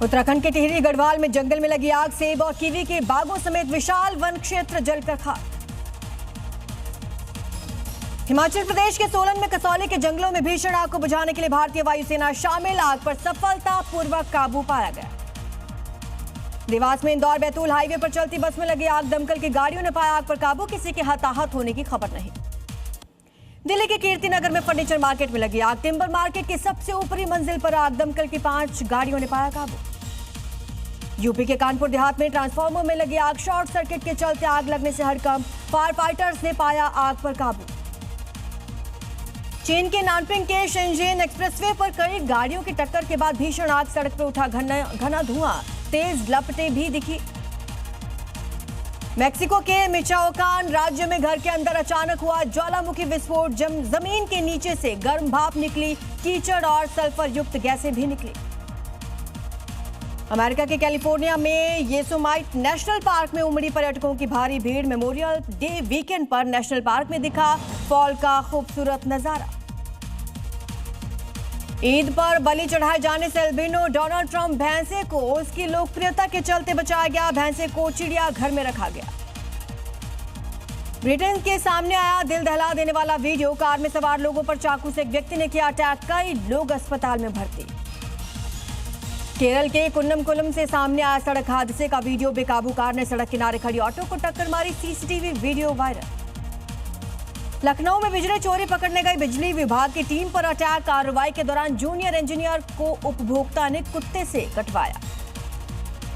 उत्तराखंड के टिहरी गढ़वाल में जंगल में लगी आग, सेब और कीवी के बागों समेत विशाल वन क्षेत्र जलकर खाक। हिमाचल प्रदेश के सोलन में कसौली के जंगलों में भीषण आग को बुझाने के लिए भारतीय वायुसेना शामिल, आग पर सफलतापूर्वक काबू पाया गया। देवास में इंदौर बैतूल हाईवे पर चलती बस में लगी आग, दमकल की गाड़ियों ने पाया आग पर काबू, किसी के हताहत होने की खबर नहीं। दिल्ली के कीर्तिनगर में फर्नीचर मार्केट में लगी आग, टिम्बर मार्केट की सबसे ऊपरी मंजिल पर आग, दमकल की 5 गाड़ियों ने पाया काबू। यूपी के कानपुर देहात में ट्रांसफार्मर में लगी आग, शॉर्ट सर्किट के चलते आग लगने से हड़कंप, फायर फाइटर्स ने पाया आग पर काबू। चीन के नानपिंग के शेंजेन एक्सप्रेसवे पर कई गाड़ियों की टक्कर के बाद भीषण आग, सड़क पर उठा घना धुआं, तेज लपटें भी दिखी। मेक्सिको के मिचोअकान राज्य में घर के अंदर अचानक हुआ ज्वालामुखी विस्फोट, जमीन के नीचे से गर्म भाप निकली, कीचड़ और सल्फर युक्त गैसें भी निकली। अमेरिका के कैलिफोर्निया में येसोमाइट नेशनल पार्क में उमड़ी पर्यटकों की भारी भीड़, मेमोरियल डे वीकेंड पर नेशनल पार्क में दिखा फॉल का खूबसूरत नजारा। ईद पर बलि चढ़ाए जाने से अल्बिनो डोनाल्ड ट्रंप भैंसे को उसकी लोकप्रियता के चलते बचाया गया, भैंसे को चिड़ियाघर में रखा गया। ब्रिटेन के सामने आया दिल दहला देने वाला वीडियो, कार में सवार लोगों पर चाकू से एक व्यक्ति ने किया अटैक, कई लोग अस्पताल में भर्ती। केरल के कुन्नमकुलम से सामने आया सड़क हादसे का वीडियो, बेकाबू कार ने सड़क किनारे खड़ी ऑटो को टक्कर मारी, सीसीटीवी वीडियो वायरल। लखनऊ में बिजली चोरी पकड़ने गई बिजली विभाग की टीम पर अटैक, कार्रवाई के दौरान जूनियर इंजीनियर को उपभोक्ता ने कुत्ते से कटवाया।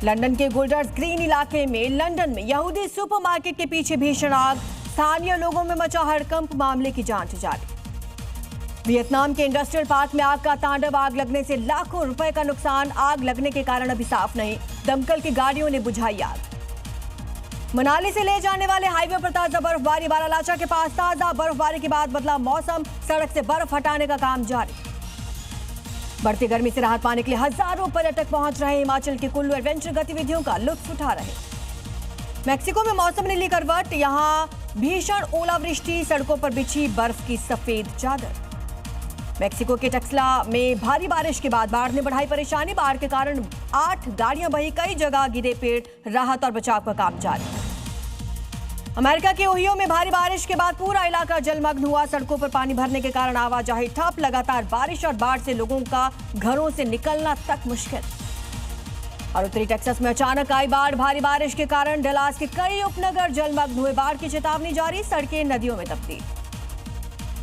लंदन के गोल्डर्स ग्रीन इलाके में लंदन में यहूदी सुपरमार्केट के पीछे भीषण आग, स्थानीय लोगों में मचा हड़कंप, मामले की जांच जारी। वियतनाम के इंडस्ट्रियल पार्क में आग का तांडव, आग लगने से लाखों रुपए का नुकसान, आग लगने के कारण अभी साफ नहीं, दमकल की गाड़ियों ने बुझाई आग। मनाली से ले जाने वाले हाईवे पर ताजा बर्फबारी, बारालाचा के पास ताजा बर्फबारी के बाद बदला मौसम, सड़क से बर्फ हटाने का काम जारी। बढ़ती गर्मी से राहत पाने के लिए हजारों पर्यटक पहुंच रहे, हिमाचल के कुल्लू एडवेंचर गतिविधियों का लुत्फ उठा रहे। मैक्सिको में मौसम ने ली करवट, यहां भीषण ओलावृष्टि, सड़कों पर बिछी बर्फ की सफेद चादर। मैक्सिको के टक्सला में भारी बारिश के बाद बाढ़ ने बढ़ाई परेशानी, बाढ़ के कारण 8 गाड़ियां बही, कई जगह गिरे पेड़, राहत और बचाव का काम जारी। अमेरिका के ओहियो में भारी बारिश के बाद पूरा इलाका जलमग्न हुआ, सड़कों पर पानी भरने के कारण आवाजाही ठप, लगातार बारिश और बाढ़ से लोगों का घरों से निकलना तक मुश्किल। और उत्तरी टेक्सास में अचानक आई बाढ़, भारी बारिश के कारण डलास के कई उपनगर जलमग्न हुए, बाढ़ की चेतावनी जारी, सड़कें नदियों में तब्दील।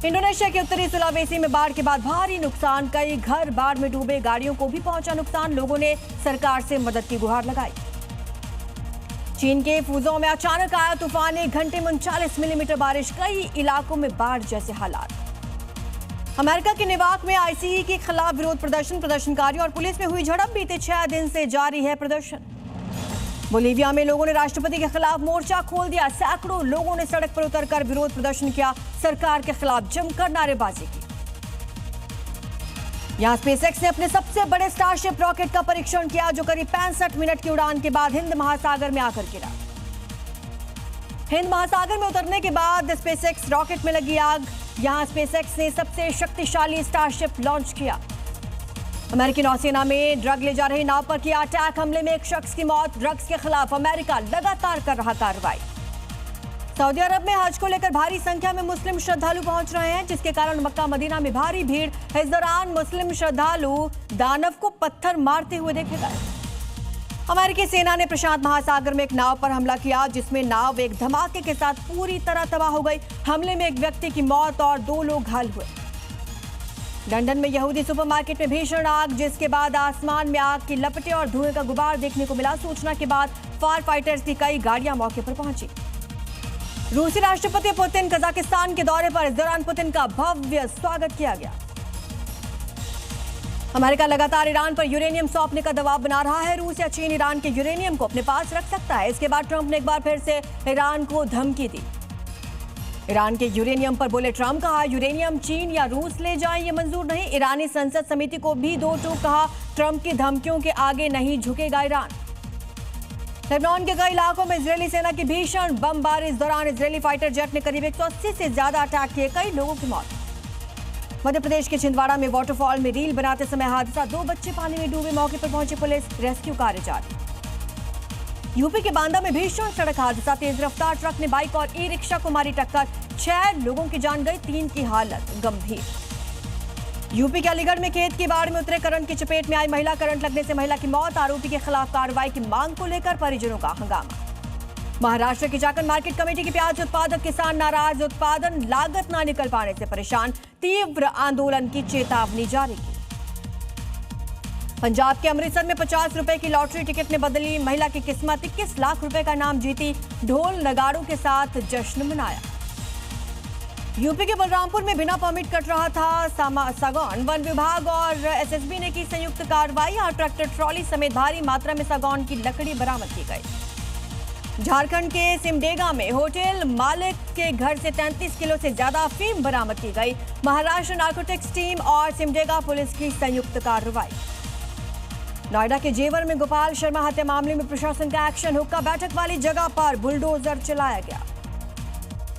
इंडोनेशिया के उत्तरी सुलावेसी में बाढ़ के बाद भारी नुकसान, कई घर बाढ़ में डूबे, गाड़ियों को भी पहुंचा नुकसान, लोगों ने सरकार से मदद की गुहार लगाई। चीन के फुजौ में अचानक आया तूफान, 1 घंटे में 39 मिलीमीटर बारिश, कई इलाकों में बाढ़ जैसे हालात। अमेरिका के नेवाक में आईसीई के खिलाफ विरोध प्रदर्शन, प्रदर्शनकारियों और पुलिस में हुई झड़प, बीते 6 दिन से जारी है प्रदर्शन। बोलीविया में लोगों ने राष्ट्रपति के खिलाफ मोर्चा खोल दिया, सैकड़ों लोगों ने सड़क पर उतरकर विरोध प्रदर्शन किया, सरकार के खिलाफ जमकर नारेबाजी की। यहां स्पेसएक्स ने अपने सबसे बड़े स्टारशिप रॉकेट का परीक्षण किया, जो करीब 65 मिनट की उड़ान के बाद हिंद महासागर में आकर गिरा। हिंद महासागर में उतरने के बाद स्पेसएक्स रॉकेट में लगी आग, यहां स्पेसएक्स ने सबसे शक्तिशाली स्टारशिप लॉन्च किया। अमेरिकी नौसेना में ड्रग ले जा रही नाव पर किया अटैक, हमले में एक शख्स की मौत, ड्रग्स के खिलाफ अमेरिका लगातार कर रहा कार्रवाई। सऊदी अरब में हज को लेकर भारी संख्या में मुस्लिम श्रद्धालु पहुंच रहे हैं, जिसके कारण मक्का मदीना में भारी भीड़। इस दौरान मुस्लिम श्रद्धालु दानव को पत्थर मारते हुए देखे गए। अमेरिकी सेना ने प्रशांत महासागर में एक नाव पर हमला किया, जिसमें नाव एक धमाके के साथ पूरी तरह तबाह हो गई। हमले में एक व्यक्ति की मौत और 2 लोग घायल हुए। लंदन में यहूदी सुपरमार्केट में भीषण आग, जिसके बाद आसमान में आग की लपटें और धुएं का गुबार देखने को मिला। सूचना के बाद फायर फाइटर्स की कई गाड़ियां मौके पर पहुंची। रूसी राष्ट्रपति पुतिन कजाकिस्तान के दौरे पर, इस दौरान पुतिन का भव्य स्वागत किया गया। अमेरिका लगातार ईरान पर यूरेनियम सौंपने का दबाव बना रहा है। रूस या चीन ईरान के यूरेनियम को अपने पास रख सकता है। इसके बाद ट्रंप ने एक बार फिर से ईरान को धमकी दी। ईरान के यूरेनियम पर बोले ट्रंप, कहा यूरेनियम चीन या रूस ले जाए ये मंजूर नहीं। ईरानी संसद समिति को भी 2 टूक कहा, ट्रंप की धमकियों के आगे नहीं झुकेगा ईरान। लेबनान के कई इलाकों में इजरायली सेना की भीषण बमबारी, इस दौरान इजरायली फाइटर जेट ने करीब 180 से ज्यादा अटैक किए, कई लोगों की मौत। मध्य प्रदेश के छिंदवाड़ा में वाटरफॉल में रील बनाते समय हादसा, 2 बच्चे पानी में डूबे, मौके पर पहुंची पुलिस, रेस्क्यू कार्य जारी। यूपी के बांदा में भीषण सड़क हादसा, तेज रफ्तार ट्रक ने बाइक और ई रिक्शा को मारी टक्कर, 6 लोगों की जान गई, 3 की हालत गंभीर। यूपी के अलीगढ़ में खेत की बाढ़ में उतरे करंट की चपेट में आई महिला, करंट लगने से महिला की मौत, आरोपी के खिलाफ कार्रवाई की मांग को लेकर परिजनों का हंगामा। महाराष्ट्र की जाखल मार्केट कमेटी के प्याज उत्पादक किसान नाराज, उत्पादन लागत न निकल पाने से परेशान, तीव्र आंदोलन की चेतावनी जारी की। पंजाब के अमृतसर में 50 रुपए की लॉटरी टिकट ने बदली महिला की किस्मत, 21 लाख रुपए का नाम जीती, ढोल नगाड़ों के साथ जश्न मनाया। यूपी के बलरामपुर में बिना परमिट कट रहा था सागौन, वन विभाग और एसएसबी ने की संयुक्त कार्रवाई, ट्रैक्टर ट्रॉली समेत भारी मात्रा में सागौन की लकड़ी बरामद की गई। झारखंड के सिमडेगा में होटल मालिक के घर से 33 किलो से ज्यादा अफीम बरामद की गई, महाराष्ट्र नार्कोटिक्स टीम और सिमडेगा पुलिस की संयुक्त कार्रवाई। नोएडा के जेवर में गोपाल शर्मा हत्या मामले में प्रशासन का एक्शन, हुक्का बैठक वाली जगह पर बुलडोजर चलाया गया।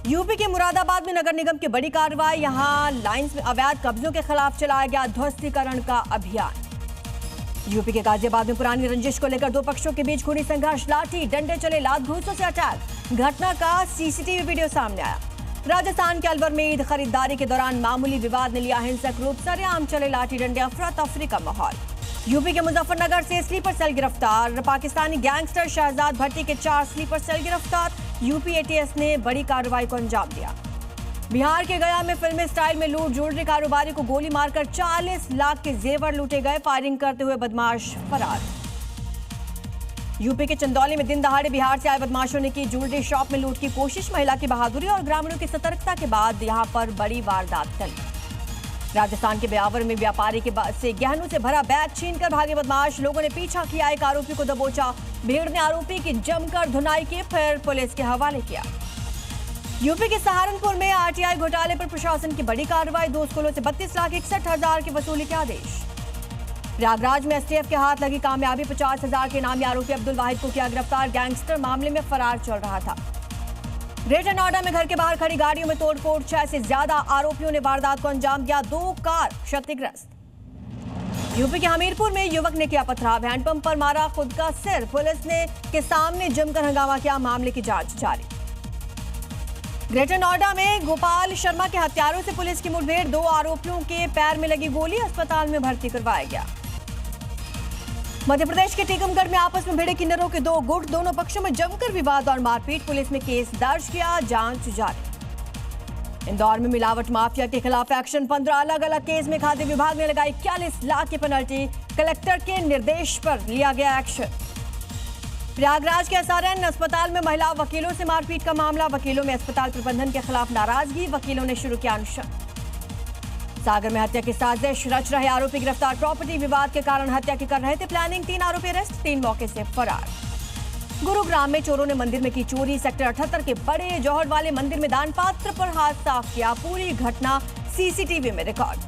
यूपी के मुरादाबाद में नगर निगम की बड़ी कार्रवाई, यहां लाइंस में अवैध कब्जों के खिलाफ चलाया गया ध्वस्तीकरण का अभियान। यूपी के गाजियाबाद में पुरानी रंजिश को लेकर 2 पक्षों के बीच खूनी संघर्ष, लाठी डंडे चले, लात घूंसों से अटैक, घटना का सीसीटीवी वीडियो सामने आया। राजस्थान के अलवर में ईद खरीदारी के दौरान मामूली विवाद ने लिया हिंसक रूप, सरेआम चले लाठी डंडे, अफरा तफरी का माहौल। यूपी के मुजफ्फरनगर से स्लीपर सेल गिरफ्तार, पाकिस्तानी गैंगस्टर शहजाद भट्टी के 4 स्लीपर सेल गिरफ्तार, यूपी एटीएस ने बड़ी कार्रवाई को अंजाम दिया। बिहार के गया में फिल्मी स्टाइल में लूट, ज्वेलरी कारोबारी को गोली मारकर 40 लाख के जेवर लूटे गए, फायरिंग करते हुए बदमाश फरार। यूपी के चंदौली में दिन दहाड़े बिहार से आए बदमाशों ने की ज्वेलरी शॉप में लूट की कोशिश, महिला की बहादुरी और ग्रामीणों की सतर्कता के बाद यहां पर बड़ी वारदात टली। राजस्थान के ब्यावर में व्यापारी के से गहनों से भरा बैग छीनकर भागे बदमाश, लोगों ने पीछा किया, एक आरोपी को दबोचा, भीड़ ने आरोपी की जमकर धुनाई की, फिर पुलिस के हवाले किया। यूपी के सहारनपुर में आरटीआई घोटाले पर प्रशासन की बड़ी कार्रवाई, 2 स्कूलों से 32,61,000 की वसूली के आदेश। प्रयागराज में एसटीएफ के हाथ लगी कामयाबी, 50,000 के नामी आरोपी अब्दुल वाहिद को किया गिरफ्तार, गैंगस्टर मामले में फरार चल रहा था। ग्रेटर नोएडा में घर के बाहर खड़ी गाड़ियों में तोड़फोड़, 6 से ज्यादा आरोपियों ने वारदात को अंजाम दिया, 2 कार क्षतिग्रस्त। यूपी के हमीरपुर में युवक ने किया पथराव, हैंडपंप पर मारा खुद का सिर, पुलिस ने के सामने जमकर हंगामा किया, मामले की जांच जारी। ग्रेटर नोएडा में गोपाल शर्मा के हत्यारों से पुलिस की मुठभेड़, 2 आरोपियों के पैर में लगी गोली, अस्पताल में भर्ती करवाया गया। मध्य प्रदेश के टीकमगढ़ में आपस में भिड़े किन्नरों के 2 गुट, दोनों पक्षों में जमकर विवाद और मारपीट, पुलिस ने केस दर्ज किया, जांच जारी। इंदौर में मिलावट माफिया के खिलाफ एक्शन, 15 अलग अलग केस में खाद्य विभाग ने लगाई 41 लाख की पेनल्टी, कलेक्टर के निर्देश पर लिया गया एक्शन। प्रयागराज के एसआरएन अस्पताल में महिला वकीलों से मारपीट का मामला, वकीलों में अस्पताल प्रबंधन के खिलाफ नाराजगी, वकीलों ने शुरू किया अनशन। सागर में हत्या की साजिश रच रहे आरोपी गिरफ्तार, प्रॉपर्टी विवाद के कारण हत्या की कर रहे थे प्लानिंग, 3 आरोपी अरेस्ट, 3 मौके से फरार। गुरुग्राम में चोरों ने मंदिर में की चोरी, सेक्टर 78 के बड़े जौहर वाले मंदिर में दान पात्र पर हाथ साफ किया, पूरी घटना सीसीटीवी में रिकॉर्ड।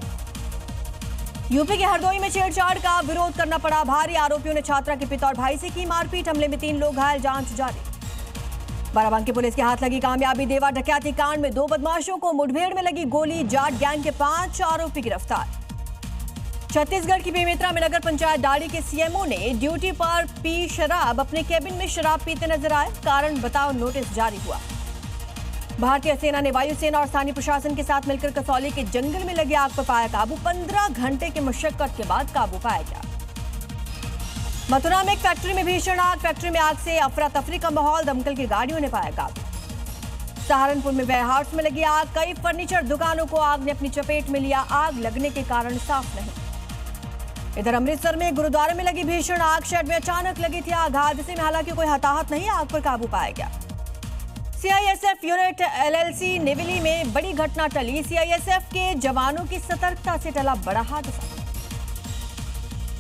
यूपी के हरदोई में छेड़छाड़ का विरोध करना पड़ा, भारी आरोपियों ने छात्रा के पिता और भाई से की मारपीट, हमले में 3 लोग घायल, जांच जारी। बाराबंकी पुलिस के हाथ लगी कामयाबी, देवा डकैती कांड में 2 बदमाशों को मुठभेड़ में लगी गोली, जाट गैंग के 5 आरोपी गिरफ्तार। छत्तीसगढ़ की बेमेतरा में नगर पंचायत डाड़ी के सीएमओ ने ड्यूटी पर पी शराब, अपने केबिन में शराब पीते नजर आए, कारण बताओ नोटिस जारी हुआ। भारतीय सेना ने वायुसेना और स्थानीय प्रशासन के साथ मिलकर कसौली के जंगल में लगी आग पर पाया काबू, 15 घंटे के मशक्कत के बाद काबू पाया गया। मथुरा में एक फैक्ट्री में भीषण आग, फैक्ट्री में आग से अफरा तफरी का माहौल, दमकल की गाड़ियों ने पाया काबू। सहारनपुर में वेयरहाउस में लगी आग, कई फर्नीचर दुकानों को आग ने अपनी चपेट में लिया, आग लगने के कारण साफ नहीं। इधर अमृतसर में गुरुद्वारे में लगी भीषण आग, शेड में अचानक लगी थी आग, हादसे में हालांकि कोई हताहत नहीं, आग पर काबू पाया गया। सीआईएसएफ यूनिट एलएलसी नेविली में बड़ी घटना टली, सीआईएसएफ के जवानों की सतर्कता से टला बड़ा हादसा।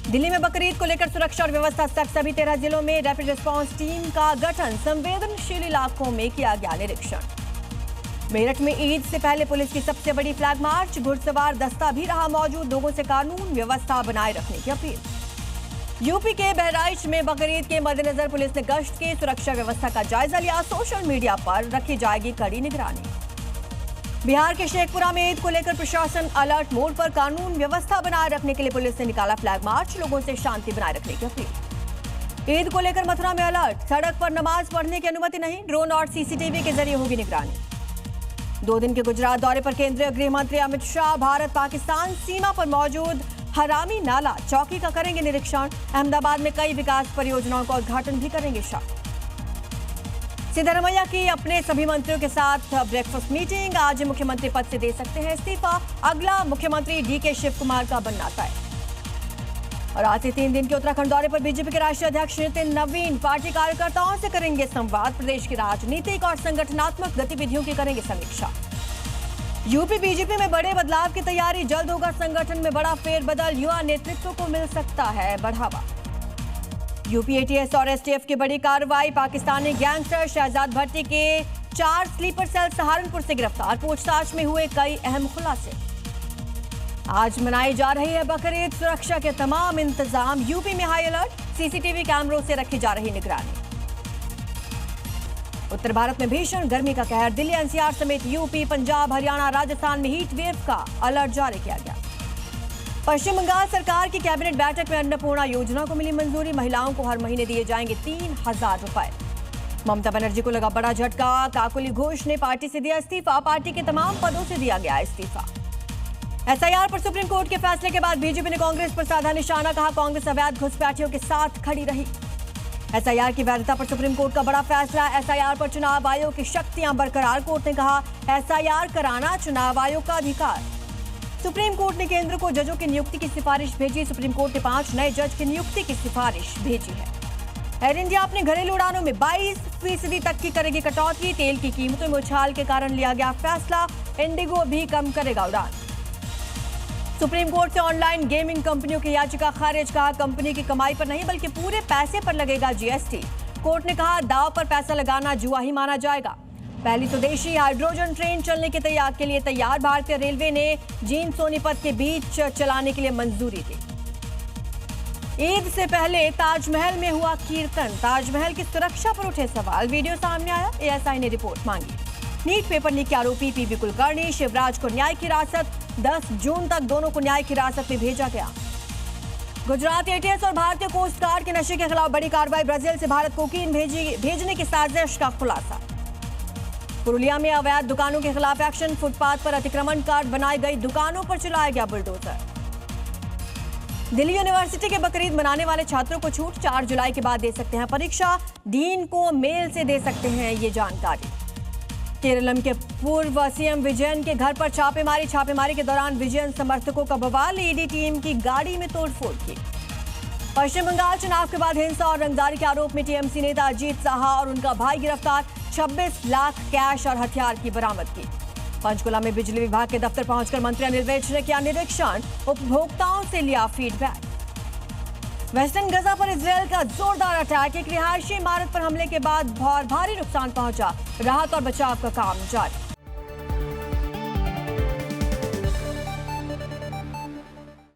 दिल्ली में बकरीद को लेकर सुरक्षा और व्यवस्था सख्त, सभी 13 जिलों में रैपिड रिस्पांस टीम का गठन, संवेदनशील इलाकों में किया गया निरीक्षण। मेरठ में ईद से पहले पुलिस की सबसे बड़ी फ्लैग मार्च, घुड़सवार दस्ता भी रहा मौजूद, लोगों से कानून व्यवस्था बनाए रखने की अपील। यूपी के बहराइच में बकरीद के मद्देनजर पुलिस ने गश्त की सुरक्षा व्यवस्था का जायजा लिया, सोशल मीडिया पर रखी जाएगी कड़ी निगरानी। बिहार के शेखपुरा में ईद को लेकर प्रशासन अलर्ट मोड पर। कानून व्यवस्था बनाए रखने के लिए पुलिस ने निकाला फ्लैग मार्च। लोगों से शांति बनाए रखने की अपील। ईद को लेकर मथुरा में अलर्ट। सड़क पर नमाज पढ़ने की अनुमति नहीं। ड्रोन और सीसीटीवी के जरिए होगी निगरानी। 2 दिन के गुजरात दौरे पर केंद्रीय गृह मंत्री अमित शाह भारत पाकिस्तान सीमा पर मौजूद हरामी नाला चौकी का करेंगे निरीक्षण। अहमदाबाद में कई विकास परियोजनाओं का उद्घाटन भी करेंगे शाह। सिद्धरमैया की अपने सभी मंत्रियों के साथ ब्रेकफास्ट मीटिंग। आज मुख्यमंत्री पद से दे सकते हैं इस्तीफा। अगला मुख्यमंत्री डीके शिव कुमार का बनना तय। और आज से 3 दिन के उत्तराखंड दौरे पर बीजेपी के राष्ट्रीय अध्यक्ष नितिन नवीन पार्टी कार्यकर्ताओं से करेंगे संवाद। प्रदेश की राजनीतिक और संगठनात्मक गतिविधियों की करेंगे समीक्षा। यूपी बीजेपी में बड़े बदलाव की तैयारी। जल्द होगा संगठन में बड़ा फेरबदल। युवा नेतृत्व को मिल सकता है बढ़ावा। यूपी एटीएस और एसटीएफ की बड़ी कार्रवाई। पाकिस्तानी गैंगस्टर शहजाद भट्टी के 4 स्लीपर सेल सहारनपुर से गिरफ्तार। पूछताछ में हुए कई अहम खुलासे। आज मनाई जा रही है बकरीद। सुरक्षा के तमाम इंतजाम। यूपी में हाई अलर्ट। सीसीटीवी कैमरों से रखी जा रही निगरानी। उत्तर भारत में भीषण गर्मी का कहर। दिल्ली एनसीआर समेत यूपी पंजाब हरियाणा राजस्थान में हीट वेव का अलर्ट जारी किया गया। पश्चिम बंगाल सरकार की कैबिनेट बैठक में अन्नपूर्णा योजना को मिली मंजूरी। महिलाओं को हर महीने दिए जाएंगे 3000 रुपए। ममता बनर्जी को लगा बड़ा झटका। काकोली घोष ने पार्टी से दिया इस्तीफा। पार्टी के तमाम पदों से दिया गया इस्तीफा। एसआईआर पर सुप्रीम कोर्ट के फैसले के बाद बीजेपी ने कांग्रेस पर साधा निशाना। कहा कांग्रेस अवैध घुसपैठियों के साथ खड़ी रही। एसआईआर की वैधता पर सुप्रीम कोर्ट का बड़ा फैसला। एसआईआर पर चुनाव आयोग की शक्तियां बरकरार। कोर्ट ने कहा एसआईआर कराना चुनाव आयोग का अधिकार। सुप्रीम कोर्ट ने केंद्र को जजों की नियुक्ति की सिफारिश भेजी। सुप्रीम कोर्ट ने 5 नए जज की नियुक्ति की सिफारिश भेजी है। एयर इंडिया अपने घरेलू उड़ानों में 22% तक की करेगी कटौती। तेल की कीमतों में उछाल के कारण लिया गया फैसला। इंडिगो भी कम करेगा उड़ान। सुप्रीम कोर्ट से ऑनलाइन गेमिंग कंपनियों की याचिका खारिज। कहा कंपनी की कमाई पर नहीं बल्कि पूरे पैसे पर लगेगा जीएसटी। कोर्ट ने कहा दांव पर पैसा लगाना जुआ ही माना जाएगा। पहली स्वदेशी हाइड्रोजन ट्रेन चलने के लिए तैयार। भारतीय रेलवे ने जींद सोनीपत के बीच चलाने के लिए मंजूरी दी। ईद से पहले ताजमहल में हुआ कीर्तन। ताजमहल की सुरक्षा पर उठे सवाल। वीडियो सामने आया। एएसआई ने रिपोर्ट मांगी। नीट पेपर लीक के आरोपी पीबी कुलकर्णी शिवराज को न्यायिक हिरासत। 10 जून तक दोनों को न्यायिक हिरासत में भेजा गया। गुजरात एटीएस और भारतीय कोस्ट गार्ड के नशे के खिलाफ बड़ी कार्रवाई। ब्राजील से भारत कोकीन भेजने की साजिश का खुलासा। पुरुलिया में अवैध दुकानों के खिलाफ एक्शन। फुटपाथ पर अतिक्रमण कर बनाई गई दुकानों पर चलाया गया बुलडोजर। दिल्ली यूनिवर्सिटी के बकरीद मनाने वाले छात्रों को छूट। 4 जुलाई के बाद दे सकते हैं परीक्षा। डीन को मेल से दे सकते हैं ये जानकारी। केरलम के पूर्व सीएम विजयन के घर पर छापेमारी के दौरान विजयन समर्थकों का बवाल। ईडी टीम की गाड़ी में तोड़फोड़ की। पश्चिम बंगाल चुनाव के बाद हिंसा और रंगदारी के आरोप में टीएमसी नेता अजीत साहा और उनका भाई गिरफ्तार। 26 लाख कैश और हथियार की बरामद की। पंचकुला में बिजली विभाग के दफ्तर पहुंचकर मंत्री अनिल विज ने किया निरीक्षण। उपभोक्ताओं से लिया फीडबैक। वेस्टर्न गजा पर इजरायल का जोरदार अटैक। एक रिहायशी इमारत पर हमले के बाद भारी नुकसान पहुंचा। राहत और बचाव का काम जारी।